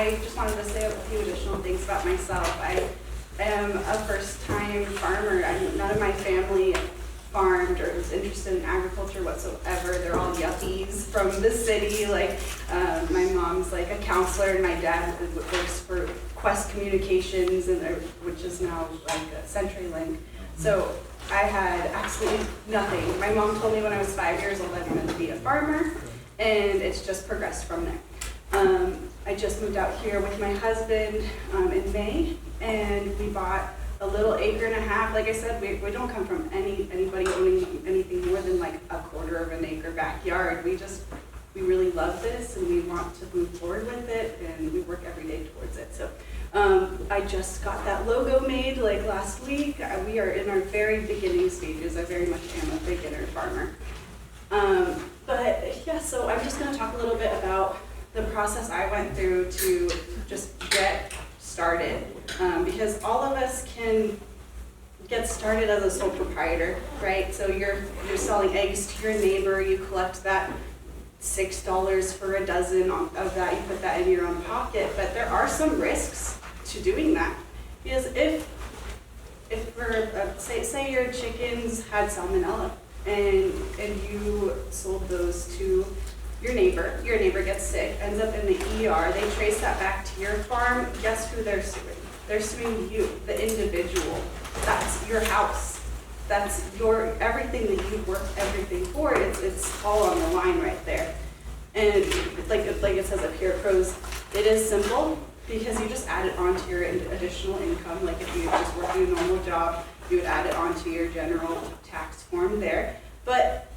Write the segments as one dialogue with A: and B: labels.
A: I just wanted to say a few additional things about myself. I am a first-time farmer. None of my family farmed or was interested in agriculture whatsoever. They're all yuppies from the city. Like my mom's like a counselor, and my dad works for Quest Communications, and which is now like a CenturyLink. So I had absolutely nothing. My mom told me when I was 5 years old I wanted to be a farmer, and it's just progressed from there. I just moved out here with my husband in May, and we bought a little acre and a half. Like I said, we don't come from anybody owning anything more than like a quarter of an acre backyard. We really love this, and we want to move forward with it, and we work every day towards it. So I just got that logo made like last week. We are in our very beginning stages. I very much am a beginner farmer. But yeah, so I'm just gonna talk a little bit about the process I went through to just get started, because all of us can get started as a sole proprietor, right? So you're selling eggs to your neighbor, you collect that $6 for a dozen of that, you put that in your own pocket, but there are some risks to doing that. Because if say your chickens had salmonella and you sold those to your neighbor gets sick, ends up in the ER, they trace that back to your farm, guess who they're suing? They're suing you, the individual. That's your house. That's your, everything that you've worked everything for, it's all on the line right there. And like it says up here, pros, it is simple because you just add it onto your additional income. Like if you just working a normal job, you would add it onto your general tax form there. But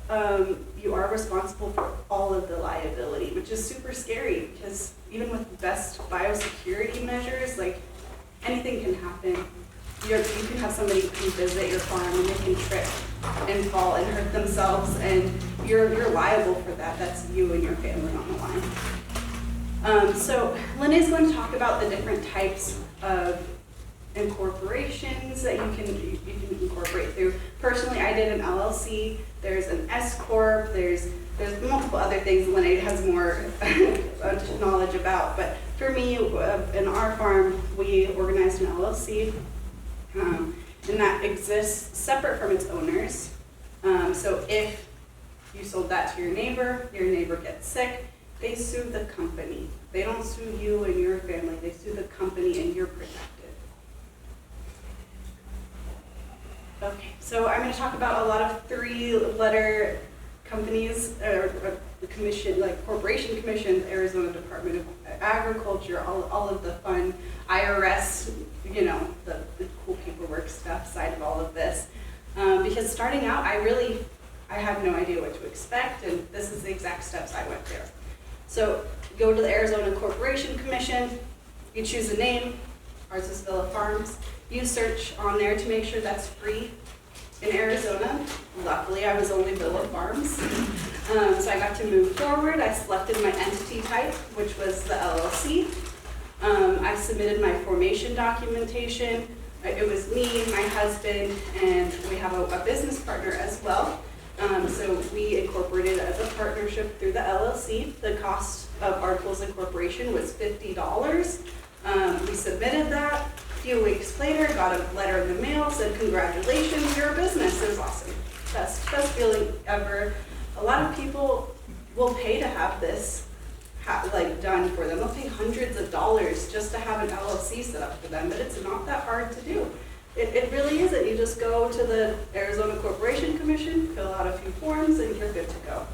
A: you are responsible for all of the liability, which is super scary because even with the best biosecurity measures, like anything can happen. You can have somebody come visit your farm and they can trip and fall and hurt themselves, and you're liable for that. That's you and your family on the line. So Lina is going to talk about the different types of incorporations that you can incorporate through. Personally, I did an LLC. There's an S corp. There's multiple other things Lina has more knowledge about. But for me, in our farm, we organized an LLC, and that exists separate from its owners. So if you sold that to your neighbor gets sick, they sue the company. They don't sue you and your family. They sue the company, and you're protected. Okay, so I'm going to talk about a lot of three-letter companies, or commission, like corporation commissions, Arizona Department of Agriculture, all of the fun IRS, you know, the cool paperwork stuff side of all of this. Because starting out, I had no idea what to expect, and this is the exact steps I went through. So go to the Arizona Corporation Commission, you choose a name, ours is Villa Farms. You search on there to make sure that's free in Arizona. Luckily, I was only Villa Farms. So I got to move forward. I selected my entity type, which was the LLC. I submitted my formation documentation. It was me, my husband, and we have a business partner as well. So we incorporated as a partnership through the LLC. The cost of articles of incorporation was $50. We submitted that. A few weeks later, got a letter in the mail, said, congratulations, you're a business. It was awesome. Best feeling ever. A lot of people will pay to have this done for them. They'll pay hundreds of dollars just to have an LLC set up for them, but it's not that hard to do. It really isn't. You just go to the Arizona Corporation Commission, fill out a few forms, and you're good to go.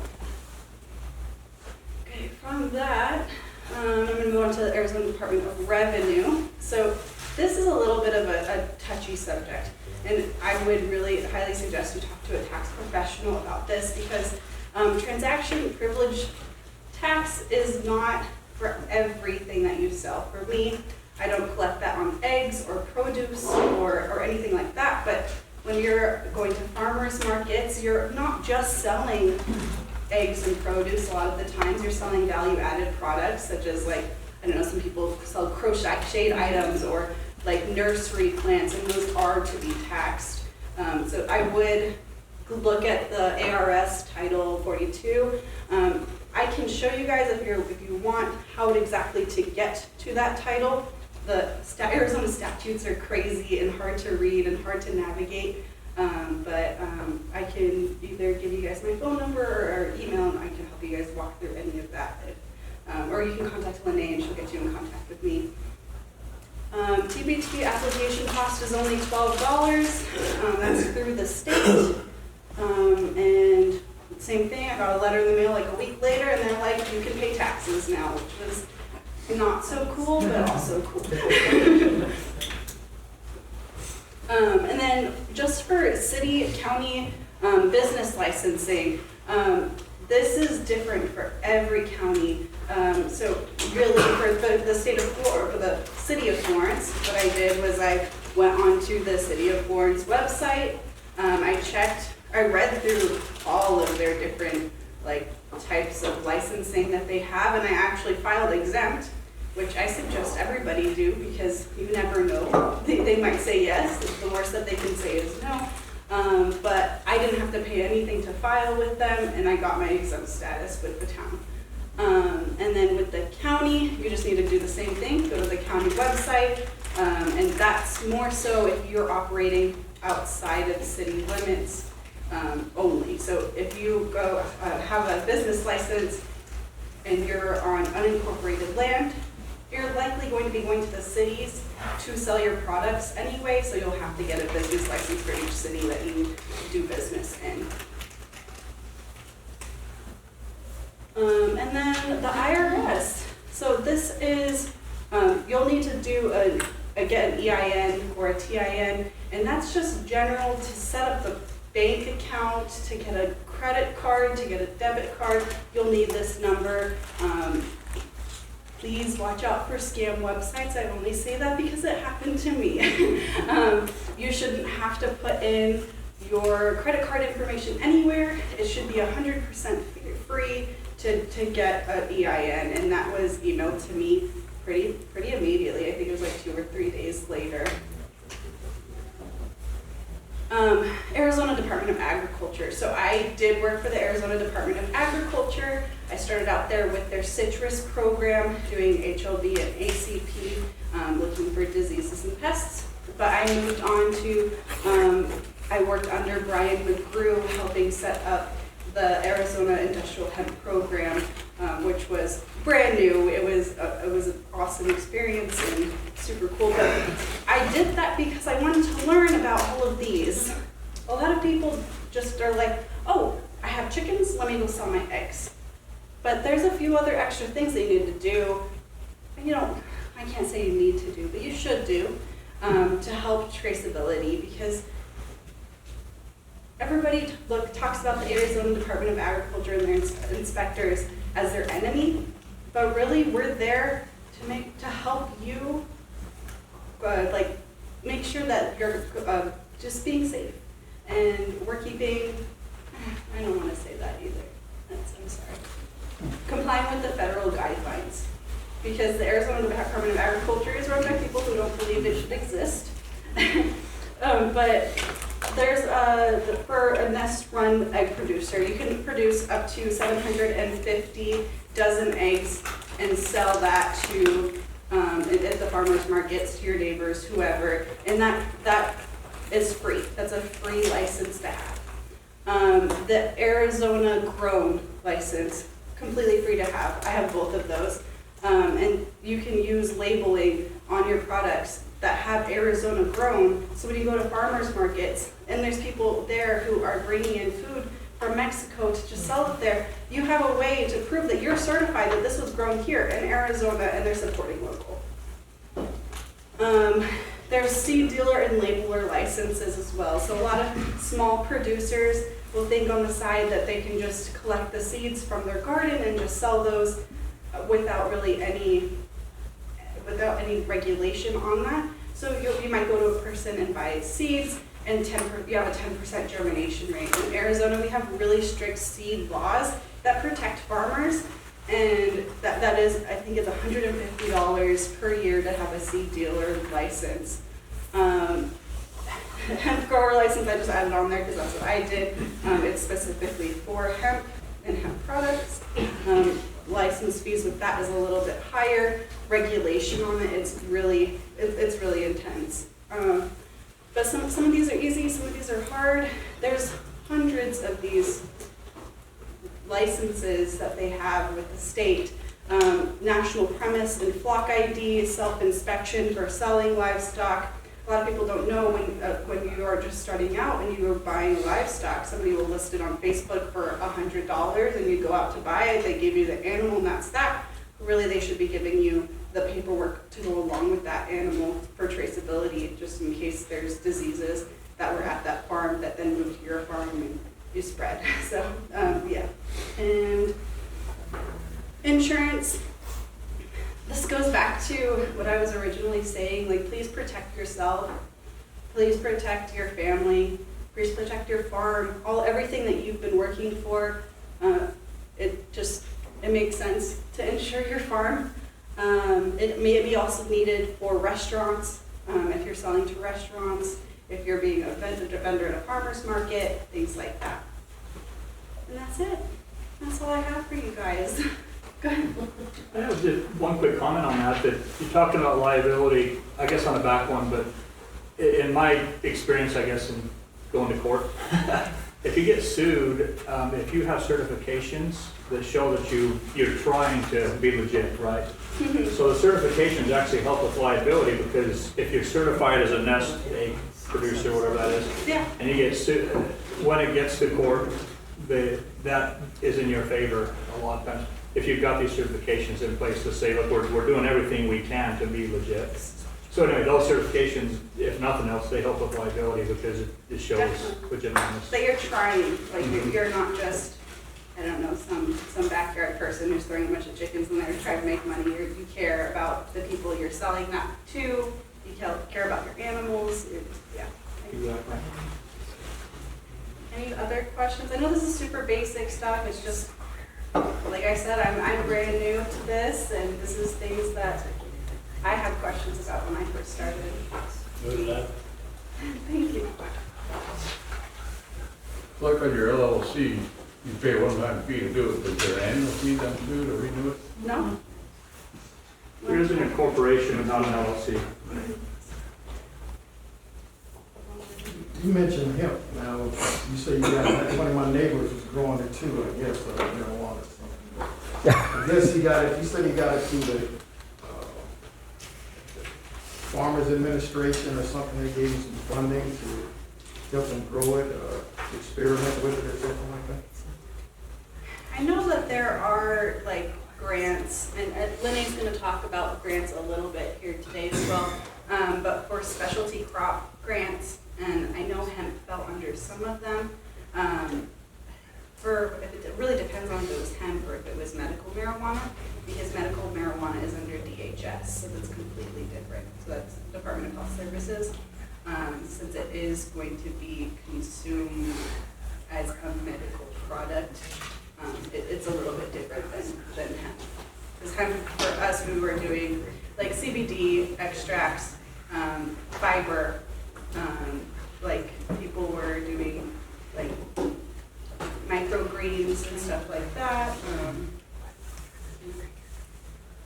A: Okay, from that, I'm going to move on to the Arizona Department of Revenue. So this is a little bit of a touchy subject, and I would really highly suggest you talk to a tax professional about this, because transaction privilege tax is not for everything that you sell. For me, I don't collect that on eggs or produce or anything like that, but when you're going to farmers markets, you're not just selling eggs and produce. A lot of the times you're selling value-added products, such as, like, I don't know, some people sell crocheted items or like nursery plants, and those are to be taxed. So I would look at the ARS Title 42. I can show you guys if you want how exactly to get to that title. The Arizona statutes are crazy and hard to read and hard to navigate, but I can either give you guys my phone number or email, and I can help you guys walk through any of that. Or you can contact Lina and she'll get you in contact with me. TBT application cost is only $12. That's through the state. And same thing, I got a letter in the mail like a week later, and they're like, you can pay taxes now, which was not so cool, but also cool. And then just for city, county business licensing, this is different for every county. So really for the state of Florida, for the city of Florence, what I did was I went onto the city of Florence website. I read through all of their different types of licensing that they have, and I actually filed exempt, which I suggest everybody do because you never know. They might say yes. The worst that they can say is no. But I didn't have to pay anything to file with them, and I got my exempt status with the town. And then with the county, you just need to do the same thing. Go to the county website, and that's more so if you're operating outside of city limits only. So if you go have a business license and you're on unincorporated land, you're likely going to be going to the cities to sell your products anyway, so you'll have to get a business license for each city that you do business in. And then the IRS. So this is, you'll need to do an EIN or a TIN, and that's just general to set up the bank account, to get a credit card, to get a debit card. You'll need this number. Please watch out for scam websites. I only say that because it happened to me. You shouldn't have to put in your credit card information anywhere. It should be 100% free to get an EIN, and that was emailed to me pretty immediately. I think it was like 2 or 3 days later. Arizona Department of Agriculture. So I did work for the Arizona Department of Agriculture. I started out there with their citrus program, doing HLB and ACP, looking for diseases and pests. But I moved on to, I worked under Brian McGrew, helping set up the Arizona Industrial Hemp Program, which was brand new. It was an awesome experience and super cool. But I did that because I wanted to learn about all of these. A lot of people just are like, oh, I have chickens, let me go sell my eggs. But there's a few other extra things that you need to do. I can't say you need to do, but you should do to help traceability, because everybody talks about the Arizona Department of Agriculture and their inspectors as their enemy, but really we're there to help you make sure that you're just being safe, and we're keeping, I don't want to say that either, I'm sorry, complying with the federal guidelines, because the Arizona Department of Agriculture is run by people who don't believe it should exist. But there's for a nest-run egg producer, you can produce up to 750 dozen eggs and sell that to at the farmers markets, to your neighbors, whoever, and that is free. That's a free license to have. The Arizona grown license, completely free to have. I have both of those, and you can use labeling on your products that have Arizona grown, so when you go to farmers markets and there's people there who are bringing in food from Mexico to just sell it there, you have a way to prove that you're certified that this was grown here in Arizona and they're supporting local. There's seed dealer and labeler licenses as well. So a lot of small producers will think on the side that they can just collect the seeds from their garden and just sell those without really any regulation on that. So you might go to a person and buy seeds, and you have a 10% germination rate. In Arizona, we have really strict seed laws that protect farmers, and that is, I think it's $150 per year to have a seed dealer license. Hemp grower license, I just added on there because that's what I did. It's specifically for hemp. and hemp products. License fees with that is a little bit higher. Regulation on it, it's really intense. But some of these are easy, some of these are hard. There's hundreds of these licenses that they have with the state. National premise and flock ID, self-inspection for selling livestock. A lot of people don't know when you are just starting out and you are buying livestock, somebody will list it on Facebook for $100 and you go out to buy it, they give you the animal and that's that. Really, they should be giving you the paperwork to go along with that animal for traceability, just in case there's diseases that were at that farm that then moved to your farm and you spread. So, yeah. And insurance. This goes back to what I was originally saying, like, please protect yourself, please protect your family, please protect your farm, everything that you've been working for. It makes sense to insure your farm. It may be also needed for restaurants, if you're selling to restaurants, if you're being a vendor at a farmer's market, things like that. And that's it. That's all I have for you guys. Go ahead.
B: I have just one quick comment on that you're talking about liability, I guess on the back one, but in my experience, I guess, in going to court, if you get sued, if you have certifications that show that you're trying to be legit, right? So the certifications actually help with liability, because if you're certified as a nest egg producer, whatever that is,
A: yeah,
B: and you get sued, when it gets to court, that is in your favor a lot of times. If you've got these certifications in place to say, look, we're doing everything we can to be legit. So anyway, those certifications, if nothing else, they help with liability because it shows legitimacy.
A: that you're trying, like you're not just, I don't know, some backyard person who's throwing a bunch of chickens in there trying to make money. You care about the people you're selling that to. You care about your animals. Yeah.
B: Exactly.
A: Any other questions? I know this is super basic stuff. It's just, like I said, I'm brand new to this, and this is things that I had questions about when I first started.
C: Good luck.
A: Thank you.
C: Like on your LLC, you pay a one-time fee to do it, but there an annual fee then to do it or renew it?
A: No.
B: There is an incorporation, but not an LLC.
D: You mentioned hemp. Now, you say you got, one of my neighbors was growing it too, I guess, marijuana or something. I guess he got it, he said he got it through the Farmers Administration or something. They gave him some funding to help him grow it, experiment with it or something like that.
A: I know that there are like grants, and Linnea going to talk about grants a little bit here today as well, but for specialty crop grants, and I know hemp fell under some of them. It really depends on if it was hemp or if it was medical marijuana, because medical marijuana is under DHS, so that's completely different. So that's Department of Health Services, since it is going to be consumed as a medical product. It's a little bit different than hemp. Because hemp, for us, we were doing like CBD extracts, fiber, like people were doing like microgreens and stuff like that.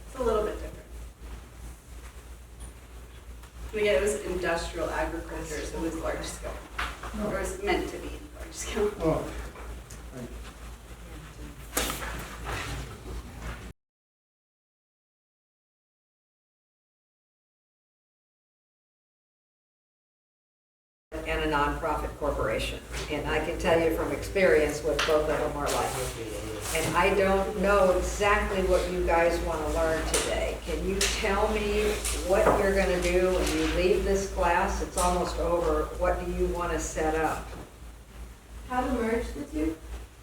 A: It's a little bit different. But yeah, it was industrial agriculture, so it was large scale. Or it was meant to be large scale.
D: Oh.
E: And a nonprofit corporation. And I can tell you from experience what both of them are like. And I don't know exactly what you guys want to learn today. Can you tell me what you're going to do when you leave this class? It's almost over. What do you want to set up?
F: How to merge the two?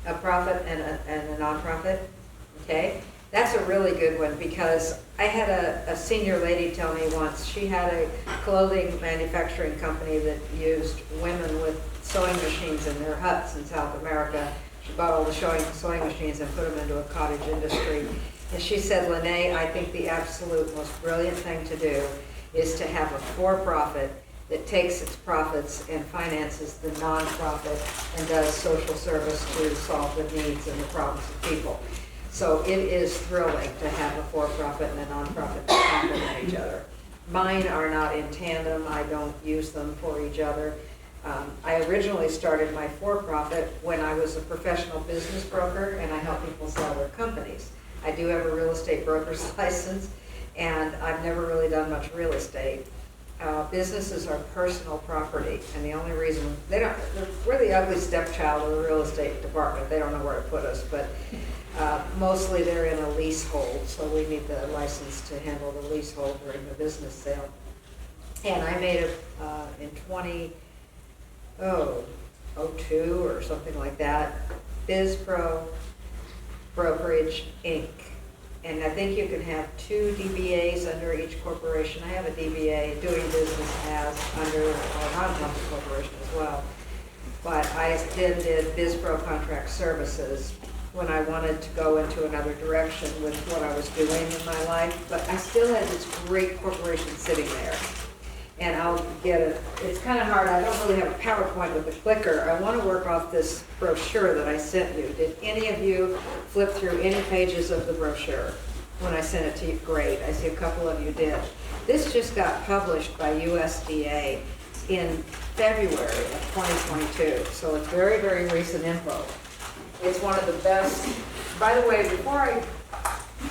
E: A profit and a nonprofit? Okay. That's a really good one, because I had a senior lady tell me once she had a clothing manufacturing company that used women with sewing machines in their huts in South America. She bought all the sewing machines and put them into a cottage industry. And she said, Linae, I think the absolute most brilliant thing to do is to have a for-profit that takes its profits and finances the nonprofit and does social service to solve the needs and the problems of people. So it is thrilling to have a for-profit and a nonprofit that complement each other. Mine are not in tandem. I don't use them for each other. I originally started my for-profit when I was a professional business broker, and I help people sell their companies. I do have a real estate broker's license, and I've never really done much real estate. Businesses are personal property, and the only reason, we're the ugly stepchild of the real estate department. They don't know where to put us, but mostly they're in a leasehold, so we need the license to handle the leasehold during the business sale. And I made it in 2002 or something like that, BizPro Brokerage Inc. And I think you can have 2 DBAs under each corporation. I have a DBA doing business as under a nonprofit corporation as well. But I then did BizPro Contract Services when I wanted to go into another direction with what I was doing in my life. But I still had this great corporation sitting there. And I'll get it. It's kind of hard. I don't really have a PowerPoint with a clicker. I want to work off this brochure that I sent you. Did any of you flip through any pages of the brochure when I sent it to you? Great. I see a couple of you did. This just got published by USDA in February of 2022. So it's very, very recent info. It's one of the best. By the way, before I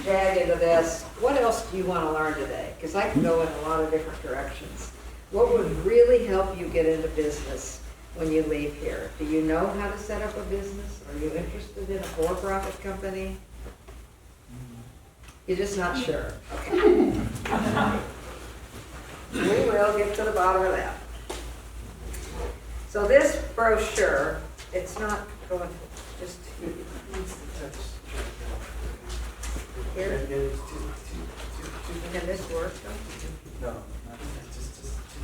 E: jag into this, what else do you want to learn today? Because I can go in a lot of different directions. What would really help you get into business when you leave here? Do you know how to set up a business? Are you interested in a for-profit company? You're just not sure. Okay. We will get to the bottom of that. So this brochure, it's not going to just here. Can this work though?
G: No, just 2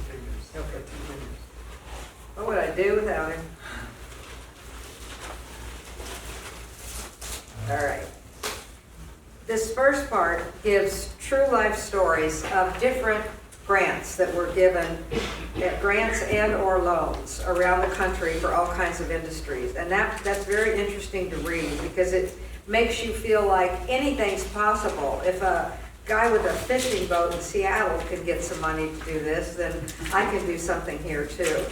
G: fingers.
E: Okay.
G: 2 fingers.
E: What would I do without him? All right. This first part gives true life stories of different grants that were given, grants and or loans around the country for all kinds of industries. And that's very interesting to read because it makes you feel like anything's possible. If a guy with a fishing boat in Seattle can get some money to do this, then I can do something here too.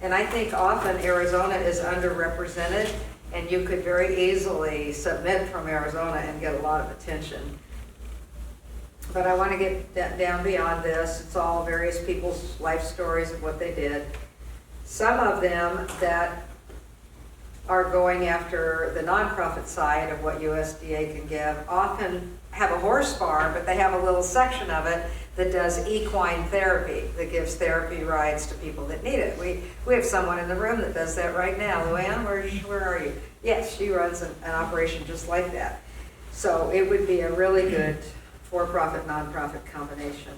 E: And I think often Arizona is underrepresented, and you could very easily submit from Arizona and get a lot of attention. But I want to get down beyond this. It's all various people's life stories of what they did. Some of them that are going after the nonprofit side of what USDA can give often have a horse farm, but they have a little section of it that does equine therapy, that gives therapy rides to people that need it. We have someone in the room that does that right now. Luann, where are you? Yes, she runs an operation just like that. So it would be a really good for-profit, nonprofit combination.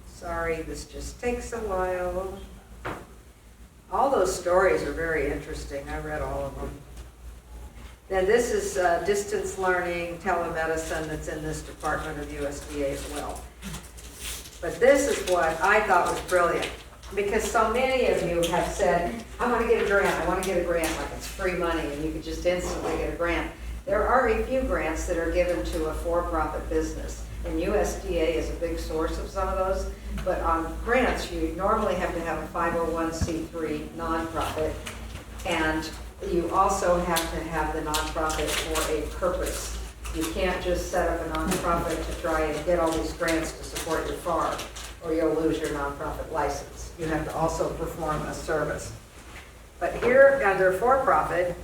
E: Sorry, this just takes a while. All those stories are very interesting. I read all of them. Then this is distance learning, telemedicine that's in this department of USDA as well. But this is what I thought was brilliant, because so many of you have said, I want to get a grant, I want to get a grant, like it's free money and you could just instantly get a grant. There are a few grants that are given to a for-profit business, and USDA is a big source of some of those. But on grants, you normally have to have a 501c3 nonprofit, and you also have to have the nonprofit for a purpose. You can't just set up a nonprofit to try and get all these grants to support your farm, or you'll lose your nonprofit license. You have to also perform a service. But here, under for-profit,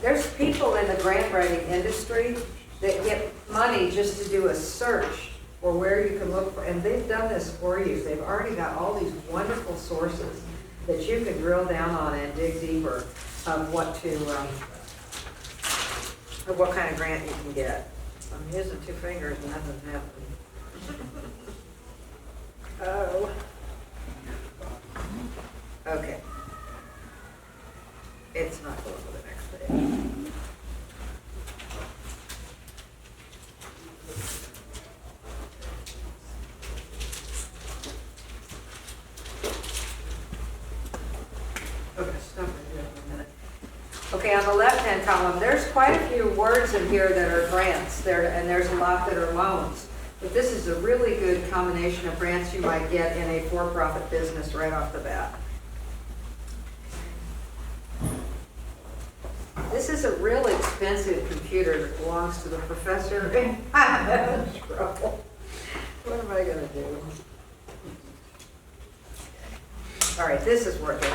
E: there's people in the grant writing industry that get money just to do a search or where you can look for, and they've done this for you. They've already got all these wonderful sources that you can drill down on and dig deeper of what kind of grant you can get. I'm using 2 fingers and nothing's happening. Oh. Okay. It's not going to the next page. Okay, on the left-hand column, there's quite a few words in here that are grants there, and there's a lot that are loans. But this is a really good combination of grants you might get in a for-profit business right off the bat. This is a real expensive computer that belongs to the professor. I'm having trouble. What am I gonna do? All right, this is working.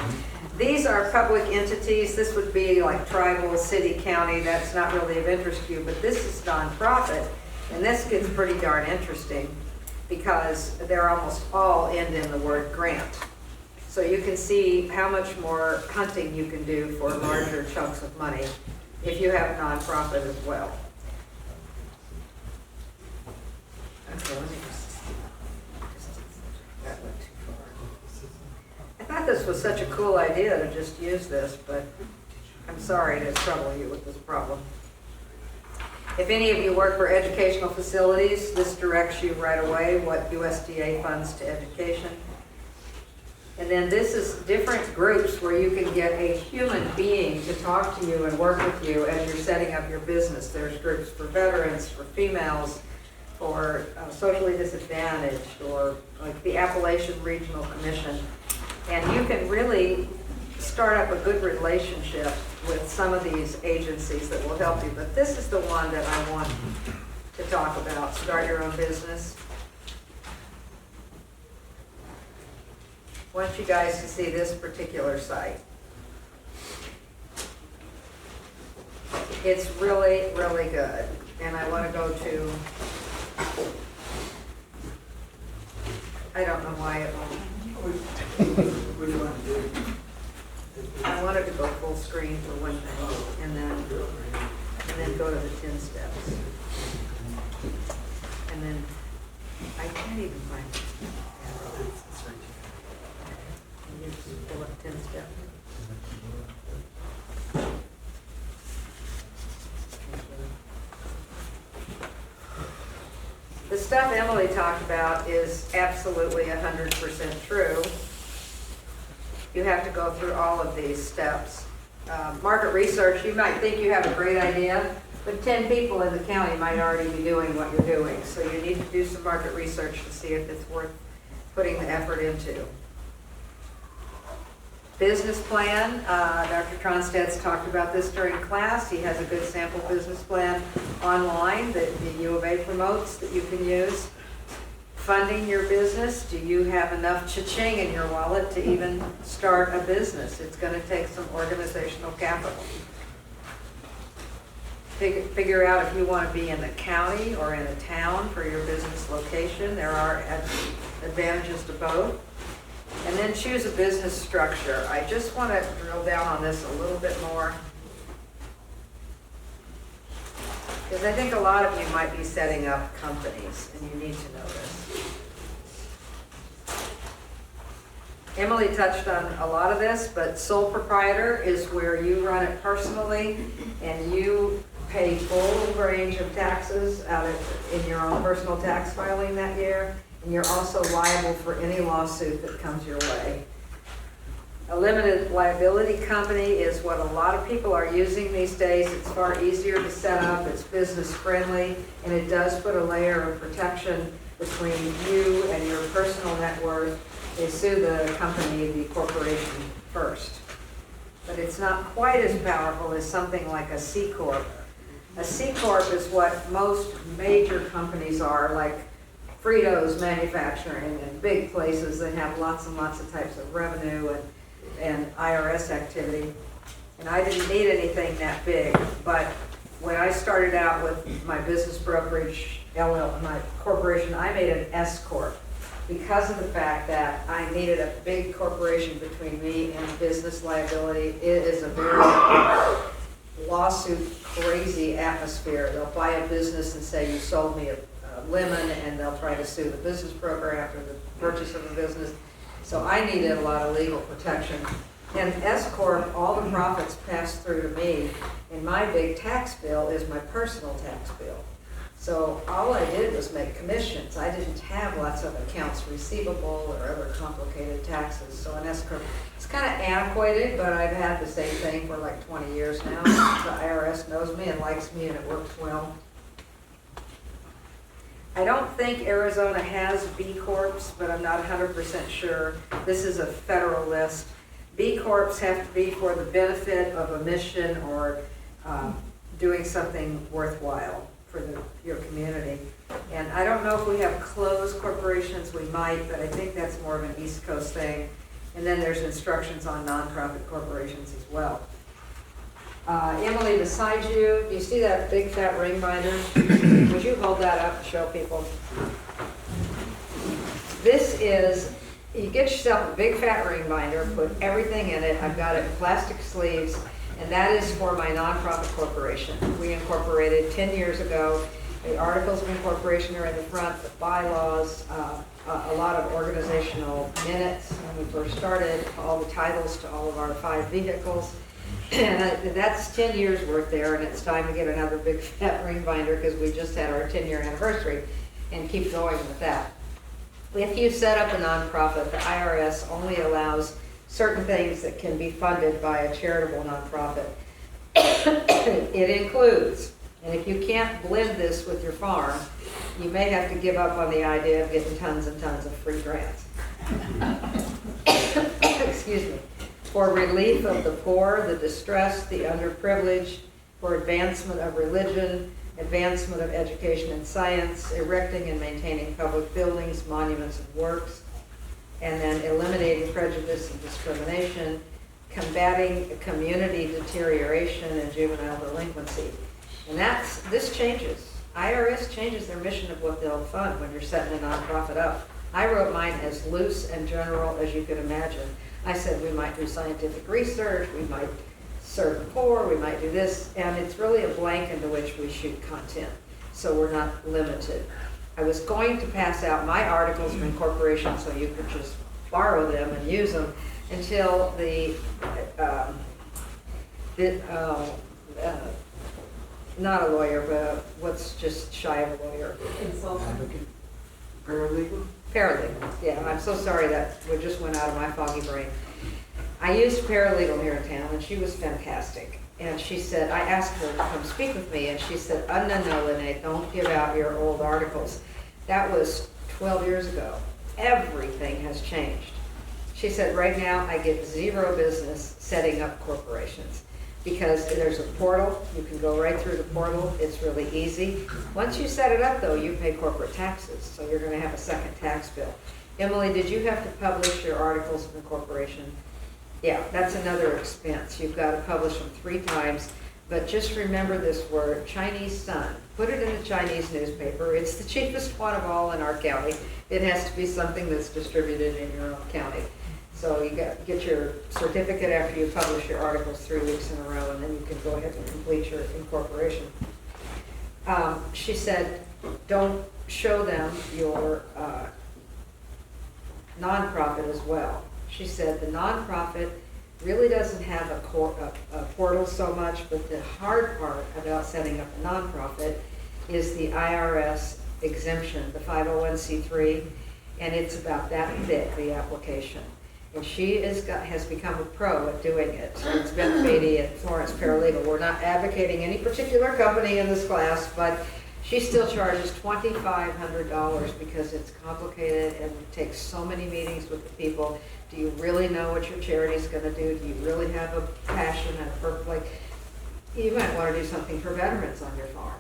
E: These are public entities. This would be like tribal, city, county. That's not really of interest to you, but this is nonprofit. And this gets pretty darn interesting because they're almost all end in the word grant. So you can see how much more hunting you can do for larger chunks of money if you have a nonprofit as well. Okay, let me that went too far. I thought this was such a cool idea to just use this, but I'm sorry to trouble you with this problem. If any of you work for educational facilities, this directs you right away what USDA funds to education. And then this is different groups where you can get a human being to talk to you and work with you as you're setting up your business. There's groups for veterans, for females, for socially disadvantaged, or like the Appalachian Regional Commission. And you can really start up a good relationship with some of these agencies that will help you. But this is the one that I want to talk about, start your own business. I want you guys to see this particular site. It's really, really good. And I want to go to, I don't know why it won't.
G: What do you want to do?
E: I wanted to go full screen for one thing, and then go to the 10 steps. And then, I can't even find it. You just pull up 10 steps. The stuff Emily talked about is absolutely 100% true. You have to go through all of these steps. Market research, you might think you have a great idea, but 10 people in the county might already be doing what you're doing. So you need to do some market research to see if it's worth putting the effort into. Business plan, Dr. Tronstedt's talked about this during class. He has a good sample business plan online that the U of A promotes that you can use. Funding your business, do you have enough cha-ching in your wallet to even start a business? It's going to take some organizational capital. Figure out if you want to be in the county or in a town for your business location. There are advantages to both. And then choose a business structure. I just want to drill down on this a little bit more, because I think a lot of you might be setting up companies and you need to know this. Emily touched on a lot of this, but sole proprietor is where you run it personally and you pay full range of taxes in your own personal tax filing that year. And you're also liable for any lawsuit that comes your way. A limited liability company is what a lot of people are using these days. It's far easier to set up, it's business friendly, and it does put a layer of protection between you and your personal net worth. They sue the company, the corporation first. But it's not quite as powerful as something like a C Corp. A C Corp is what most major companies are, like Fritos manufacturing and big places that have lots and lots of types of revenue and IRS activity. And I didn't need anything that big, but when I started out with my business brokerage, my corporation, I made an S Corp because of the fact that I needed a big corporation between me and business liability. It is a very lawsuit crazy atmosphere. They'll buy a business and say you sold me a lemon, and they'll try to sue the business broker after the purchase of the business. So I needed a lot of legal protection. And S Corp, all the profits pass through to me, and my big tax bill is my personal tax bill. So all I did was make commissions. I didn't have lots of accounts receivable or other complicated taxes. So an escrow, it's kind of antiquated, but I've had the same thing for like 20 years now. The IRS knows me and likes me and it works well. I don't think Arizona has B Corps, but I'm not 100% sure. This is a federal list. B Corps have to be for the benefit of a mission or doing something worthwhile for your community. And I don't know if we have closed corporations, we might, but I think that's more of an East Coast thing. And then there's instructions on nonprofit corporations as well. Emily, beside you, do you see that big fat ring binder? Would you hold that up and show people? This is, you get yourself a big fat ring binder, put everything in it. I've got it in plastic sleeves, and that is for my nonprofit corporation. We incorporated 10 years ago. The articles of incorporation are in the front, the bylaws, a lot of organizational minutes when we first started, all the titles to all of our 5 vehicles. And that's 10 years worth there, and it's time to get another big fat ring binder because we just had our 10-year anniversary and keep going with that. If you set up a nonprofit, the IRS only allows certain things that can be funded by a charitable nonprofit. It includes, and if you can't blend this with your farm, you may have to give up on the idea of getting tons and tons of free grants. Excuse me. For relief of the poor, the distressed, the underprivileged, for advancement of religion, advancement of education and science, erecting and maintaining public buildings, monuments and works, and then eliminating prejudice and discrimination, combating community deterioration and juvenile delinquency. And this changes. IRS changes their mission of what they'll fund when you're setting a nonprofit up. I wrote mine as loose and general as you could imagine. I said we might do scientific research, we might serve the poor, we might do this, and it's really a blank into which we shoot content, so we're not limited. I was going to pass out my articles of incorporation so you could just borrow them and use them until not a lawyer, but what's just shy of a lawyer?
G: Advocate, paralegal?
E: Paralegal, yeah, I'm so sorry that just went out of my foggy brain. I used a paralegal here in town, and she was fantastic. And she said, I asked her to come speak with me, and she said, no, Lina, don't give out your old articles. That was 12 years ago. Everything has changed. She said, right now, I get zero business setting up corporations because there's a portal. You can go right through the portal. It's really easy. Once you set it up, though, you pay corporate taxes, so you're going to have a second tax bill. Emily, did you have to publish your articles of incorporation? Yeah, that's another expense. You've got to publish them 3 times, but just remember this word, Chinese Sun. Put it in the Chinese newspaper. It's the cheapest one of all in our county. It has to be something that's distributed in your own county. So you get your certificate after you publish your articles 3 weeks in a row, and then you can go ahead and complete your incorporation. She said, don't show them your nonprofit as well. She said the nonprofit really doesn't have a portal so much, but the hard part about setting up a nonprofit is the IRS exemption, the 501c3, and it's about that thick, the application. And she has become a pro at doing it. So it's Beth Beatty and Florence Paralegal. We're not advocating any particular company in this class, but she still charges $2,500 because it's complicated and it takes so many meetings with the people. Do you really know what your charity's going to do? Do you really have a passion and a purpose? Like, you might want to do something for veterans on your farm.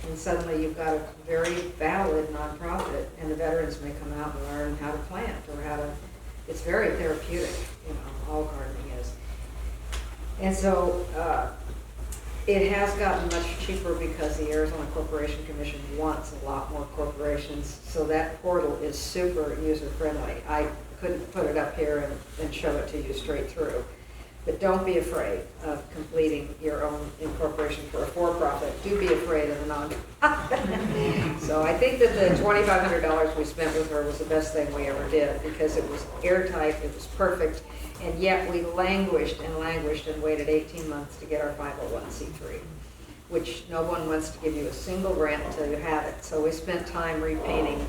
E: And suddenly you've got a very valid nonprofit, and the veterans may come out and learn how to plant or how to. It's very therapeutic, all gardening is. And so it has gotten much cheaper because the Arizona Corporation Commission wants a lot more corporations. So that portal is super user-friendly. I couldn't put it up here and show it to you straight through. But don't be afraid of completing your own incorporation for a for-profit. Do be afraid of a non-profit. So I think that the $2,500 we spent with her was the best thing we ever did because it was airtight, it was perfect, and yet we languished and waited 18 months to get our 501c3. which no one wants to give you a single grant until you have it. So we spent time repainting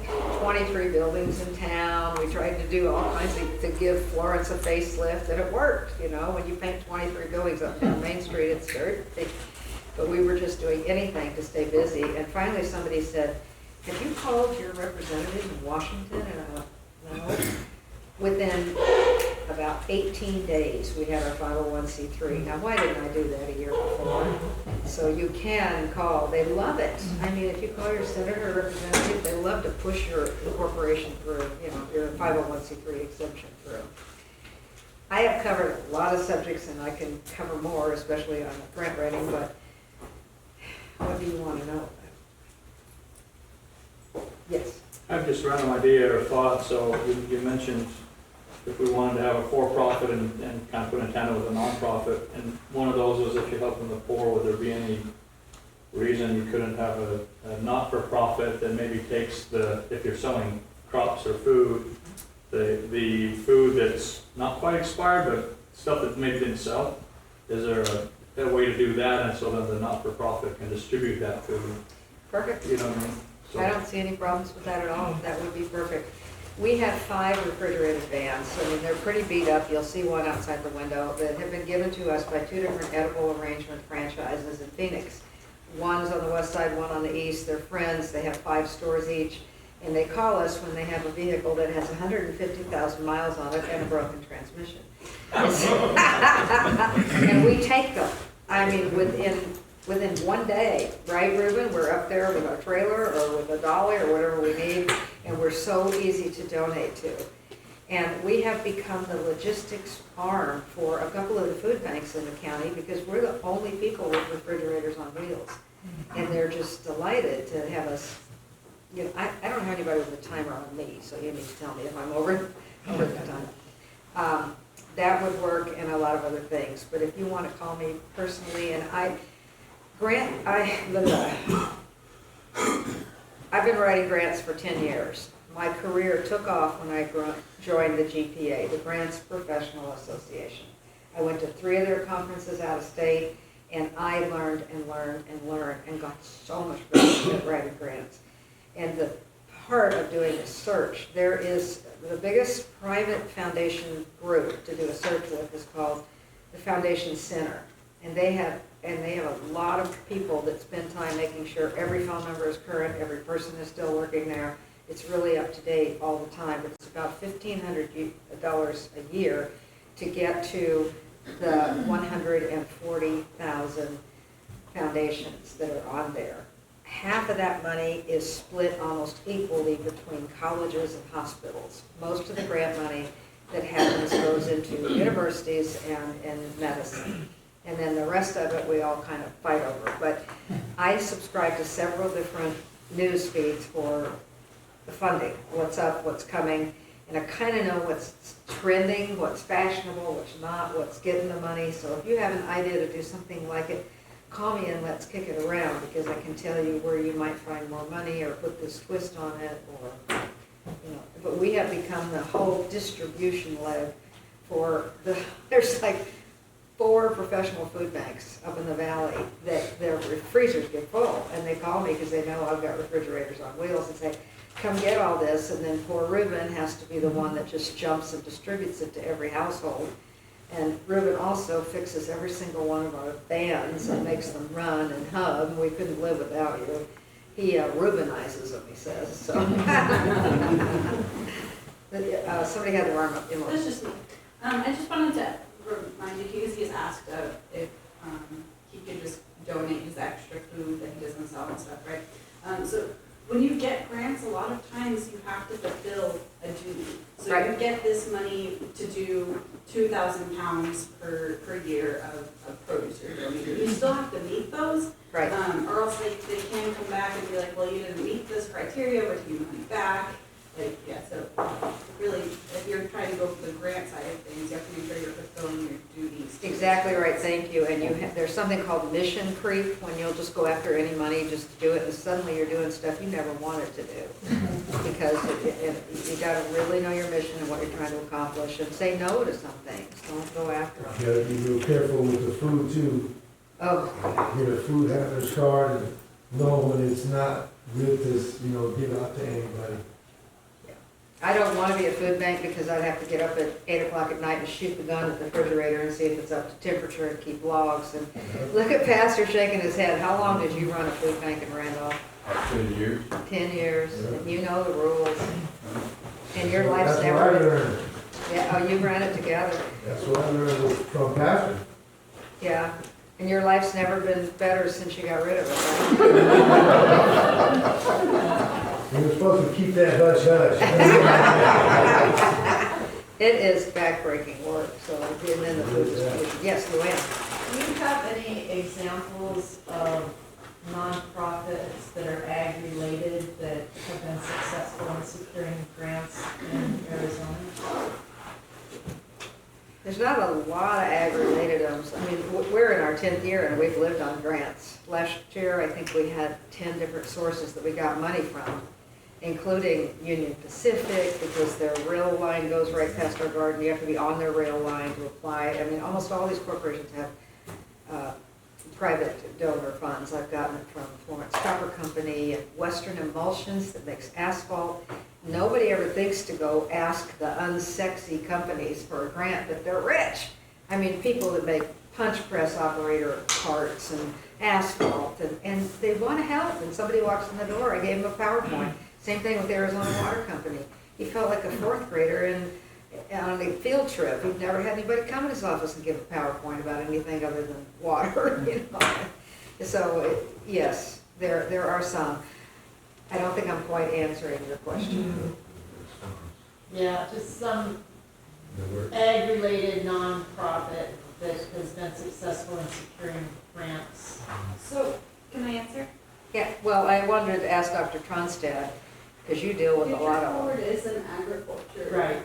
E: 23 buildings in town. We tried to do all kinds to give Florence a facelift, and it worked. You know, when you paint 23 buildings up and down Main Street, it's very big. But we were just doing anything to stay busy. And finally somebody said, have you called your representative in Washington? And I went, no. Within about 18 days, we had our 501c3. Now, why didn't I do that a year before? So you can call. They love it. I mean, if you call your senator or representative, they love to push your incorporation through, you know, your 501c3 exemption through. I have covered a lot of subjects, and I can cover more, especially on grant writing, but what do you want to know? Yes.
B: I have just random idea or thought, so you mentioned if we wanted to have a for-profit and kind of put in tandem with a nonprofit, and one of those was if you're helping the poor, would there be any reason you couldn't have a not-for-profit that maybe takes if you're selling crops or food, the food that's not quite expired, but stuff that maybe didn't sell? Is there a way to do that, and so then the not-for-profit can distribute that food?
E: Perfect.
B: You know what I mean? So-
E: I don't see any problems with that at all. That would be perfect. We have 5 refrigerated vans. I mean, they're pretty beat up. You'll see one outside the window that have been given to us by 2 different edible arrangement franchises in Phoenix. One's on the west side, one on the east. They're friends. They have 5 stores each. And they call us when they have a vehicle that has 150,000 miles on it and a broken transmission. And we take them. I mean, within 1 day, right, Ruben? We're up there with our trailer or with a dolly or whatever we need, and we're so easy to donate to. And we have become the logistics arm for a couple of the food banks in the county because we're the only people with refrigerators on wheels. And they're just delighted to have us, you know, I don't have anybody with a timer on me, so you need to tell me if I'm over the time. That would work and a lot of other things. But if you want to call me personally, and I've been writing grants for 10 years. My career took off when I joined the GPA, the Grants Professional Association. I went to 3 of their conferences out of state, and I learned and learned and learned and got so much better at writing grants. And the part of doing a search, there is the biggest private foundation group to do a search with is called the Foundation Center. And they have a lot of people that spend time making sure every phone number is current, every person is still working there. It's really up to date all the time. It's about $1,500 a year to get to the 140,000 foundations that are on there. Half of that money is split almost equally between colleges and hospitals. Most of the grant money that happens goes into universities and medicine. And then the rest of it, we all kind of fight over. But I subscribe to several different news feeds for the funding, what's up, what's coming, and I kind of know what's trending, what's fashionable, what's not, what's getting the money. So if you have an idea to do something like it, call me and let's kick it around, because I can tell you where you might find more money or put this twist on it, or, you know. But we have become the whole distribution leg for there's like 4 professional food banks up in the valley that their freezers get full, and they call me because they know I've got refrigerators on wheels and say, come get all this, and then poor Ruben has to be the one that just jumps and distributes it to every household. And Ruben also fixes every single one of our vans and makes them run and hum. We couldn't live without you. He Rubenizes them, he says. So somebody had their arm up.
A: That's just me. I just wanted to remind you, because he's asked if he could just donate his extra food that he doesn't sell and stuff, right? So when you get grants, a lot of times you have to fulfill a duty. So
E: Right.
A: you get this money to do 2,000 pounds per year of produce you're donating. You still have to meet those.
E: Right.
A: Or else they can come back and be like, well, you didn't meet this criteria, we're taking money back. Like, yeah, so really, if you're trying to go for the grant side of things, you have to make sure you're fulfilling your duties.
E: Exactly right, thank you. And there's something called mission creep, when you'll just go after any money just to do it, and suddenly you're doing stuff you never wanted to do. Because you gotta really know your mission and what you're trying to accomplish, and say no to some things. Don't go after them.
D: You gotta be real careful with the food too.
E: Oh,
H: get a food handler's card and know when it's not good to, give out to anybody.
E: I don't want to be a food bank because I'd have to get up at 8 o'clock at night and shoot the gun at the refrigerator and see if it's up to temperature and keep logs. And look at Pastor shaking his head. How long did you run a food bank in Randolph?
C: 10 years.
E: 10 years.
H: Yeah.
E: And you know the rules. And your life's
H: That's what I
E: never,
H: learned.
E: yeah, oh, you ran it together.
H: That's what I learned from Pastor.
E: Yeah. And your life's never been better since you got rid of it, right?
H: We were supposed to keep that hush hush.
E: It is backbreaking work, so, and then the food distribution. Yes, Luann?
F: Do you have any examples of nonprofits that are ag-related that have been successful in securing grants in Arizona?
E: There's not a lot of ag-related items. I mean, we're in our 10th year and we've lived on grants. Last year, I think we had 10 different sources that we got money from, including Union Pacific, because their rail line goes right past our garden. You have to be on their rail line to apply. I mean, almost all these corporations have private donor funds. I've gotten it from Florence Copper Company, Western Emulsions that makes asphalt. Nobody ever thinks to go ask the unsexy companies for a grant, but they're rich. I mean, people that make punch press operator carts and asphalt, and they want to help, and somebody walks in the door, I gave him a PowerPoint. Same thing with Arizona Water Company. He felt like a fourth grader on a field trip. He'd never had anybody come in his office and give a PowerPoint about anything other than water, So, yes, there are some. I don't think I'm quite answering your question.
F: Yeah, just some ag-related nonprofit that has been successful in securing grants.
A: So, can I answer?
E: Yeah, well, I wanted to ask Dr. Tronstad, because you deal with a lot of
A: Forward
E: them.
A: is an agriculture.
F: Right,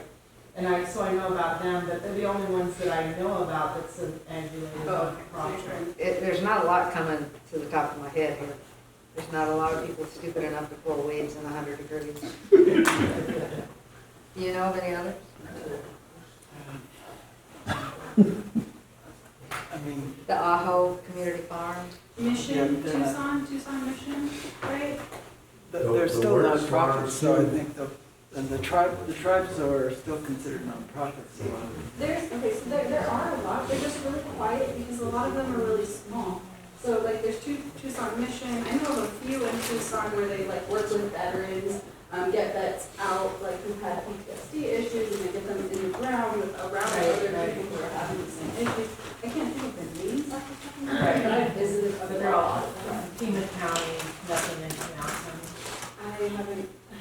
F: and so I know about them, but they're the only ones that I know about that's an ag-related
A: Oh,
F: nonprofit.
E: There's not a lot coming to the top of my head here. There's not a lot of people stupid enough to pull weeds in 100 degrees. Do you know of any others?
G: I mean,
E: The Ajo Community Farms?
A: Mission,
G: Yeah, they're not-
A: Tucson Mission, right?
G: they're
H: The
G: still
H: works
G: nonprofits,
H: farms,
G: so I
H: too.
G: think the tribes are still considered nonprofits. So.
A: There are a lot, they're just really quiet because a lot of them are really small. So like there's Tucson Mission, I know of a few in Tucson where they like work with veterans, get vets out like who've had PTSD issues and they get them in the ground around other people who are having the same issues. I can't think of the names off the top of my head, but I've visited
F: But
A: other
F: they're all
A: ones.
F: Pima County, nothing in Pima County.
A: I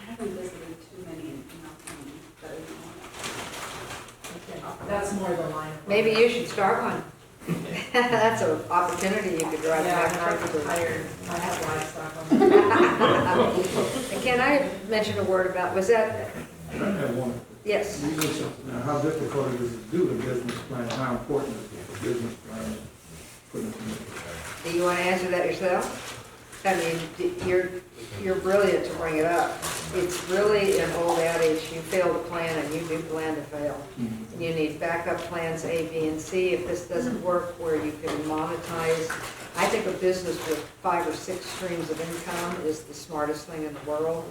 A: haven't visited too many in Pinal County that I know of.
F: That's more the line. of-
E: Maybe you should start one. That's an opportunity you could drive
F: Yeah,
E: back
F: I'm
E: and forth to.
F: tired. I have livestock on.
E: And can I mention a word about, was that,
D: I have one.
E: yes,
D: You mentioned how difficult it is to do the business plan, how important is the business plan? Putting it together.
E: do you want to answer that yourself? I mean, you're brilliant to bring it up. It's really an old adage, you fail to plan and you do plan to fail. And you need backup plans A, B, and C. If this doesn't work where you can monetize, I think a business with 5 or 6 streams of income is the smartest thing in the world.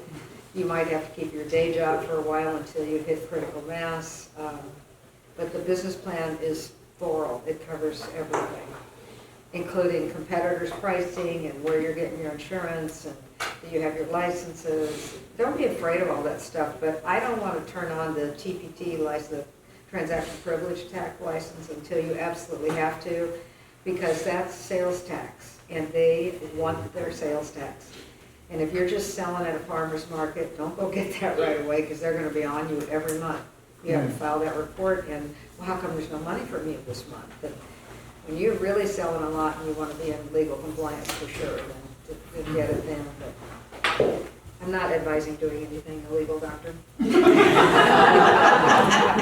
E: You might have to keep your day job for a while until you hit critical mass. But the business plan is thorough, it covers everything, including competitors' pricing and where you're getting your insurance and do you have your licenses. Don't be afraid of all that stuff, but I don't want to turn on the TPT license, the transaction privilege tax license, until you absolutely have to, because that's sales tax and they want their sales tax. And if you're just selling at a farmer's market, don't go get that right away because they're going to be on you every month. You have to file that report and, well, how come there's no money for me this month? And when you're really selling a lot and you want to be in legal compliance for sure, then to get it then. But I'm not advising doing anything illegal, doctor.